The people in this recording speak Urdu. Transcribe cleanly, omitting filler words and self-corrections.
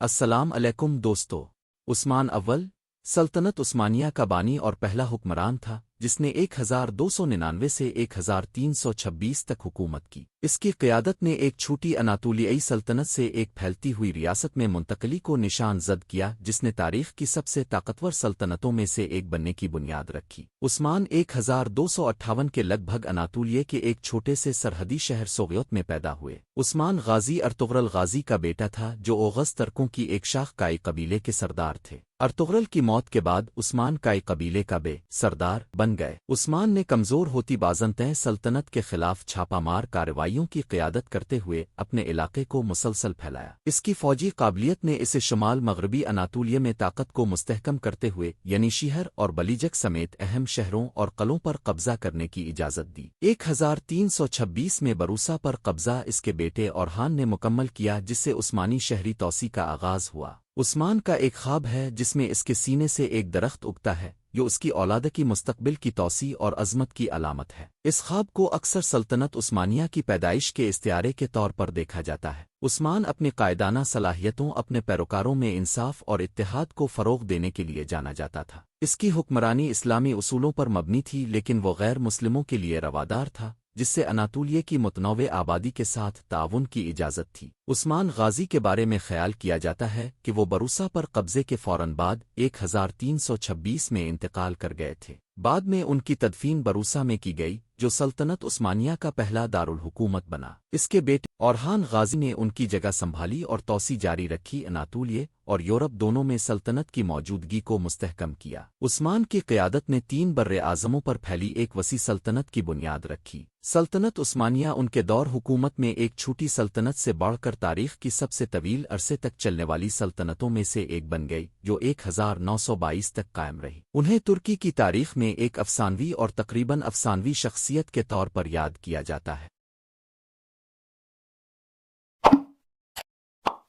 السلام علیکم دوستو۔ عثمان اول سلطنت عثمانیہ کا بانی اور پہلا حکمران تھا جس نے 1299 سے 1326 تک حکومت کی۔ اس کی قیادت نے ایک چھوٹی اناطولیائی سلطنت سے ایک پھیلتی ہوئی ریاست میں منتقلی کو نشان زد کیا جس نے تاریخ کی سب سے طاقتور سلطنتوں میں سے ایک بننے کی بنیاد رکھی۔ عثمان 1258 کے لگ بھگ اناطولیہ کے ایک چھوٹے سے سرحدی شہر سوغیوت میں پیدا ہوئے۔ عثمان غازی ارطغرل غازی کا بیٹا تھا جو اوغز ترکوں کی ایک شاخ کائی قبیلے کے سردار تھے۔ ارطغرل کی موت کے بعد عثمان کائی قبیلے کا سردار بن گئے۔ عثمان نے کمزور ہوتی بازنطین سلطنت کے خلاف چھاپا مار کارروائیوں کی قیادت کرتے ہوئے اپنے علاقے کو مسلسل پھیلایا۔ اس کی فوجی قابلیت نے اسے شمال مغربی اناطولیہ میں طاقت کو مستحکم کرتے ہوئے یعنی شہر اور بلیجک سمیت اہم شہروں اور قلعوں پر قبضہ کرنے کی اجازت دی۔ 1326 میں بروسا پر قبضہ اس کے بیٹے اورحان نے مکمل کیا جس سے عثمانی شہری توسیع کا آغاز ہوا۔ عثمان کا ایک خواب ہے جس میں اس کے سینے سے ایک درخت اگتا ہے جو اس کی اولاد کی مستقبل کی توسیع اور عظمت کی علامت ہے۔ اس خواب کو اکثر سلطنت عثمانیہ کی پیدائش کے استعارے کے طور پر دیکھا جاتا ہے۔ عثمان اپنی قائدانہ صلاحیتوں اپنے پیروکاروں میں انصاف اور اتحاد کو فروغ دینے کے لیے جانا جاتا تھا۔ اس کی حکمرانی اسلامی اصولوں پر مبنی تھی لیکن وہ غیر مسلموں کے لیے روادار تھا جس سے اناطولیہ کی متنوع آبادی کے ساتھ تعاون کی اجازت تھی۔ عثمان غازی کے بارے میں خیال کیا جاتا ہے کہ وہ بروسا پر قبضے کے فوراً بعد 1326 میں انتقال کر گئے تھے۔ بعد میں ان کی تدفین بروسا میں کی گئی جو سلطنت عثمانیہ کا پہلا دارالحکومت بنا۔ اس کے بیٹے اورحان غازی نے ان کی جگہ سنبھالی اور توسیع جاری رکھی، اناطولیہ اور یورپ دونوں میں سلطنت کی موجودگی کو مستحکم کیا۔ عثمان کی قیادت نے 3 براعظموں پر پھیلی ایک وسیع سلطنت کی بنیاد رکھی۔ سلطنت عثمانیہ ان کے دور حکومت میں ایک چھوٹی سلطنت سے بڑھ کر تاریخ کی سب سے طویل عرصے تک چلنے والی سلطنتوں میں سے ایک بن گئی جو 1922 تک قائم رہی۔ انہیں ترکی کی تاریخ میں ایک افسانوی اور تقریباً افسانوی شخصیت کے طور پر یاد کیا جاتا ہے۔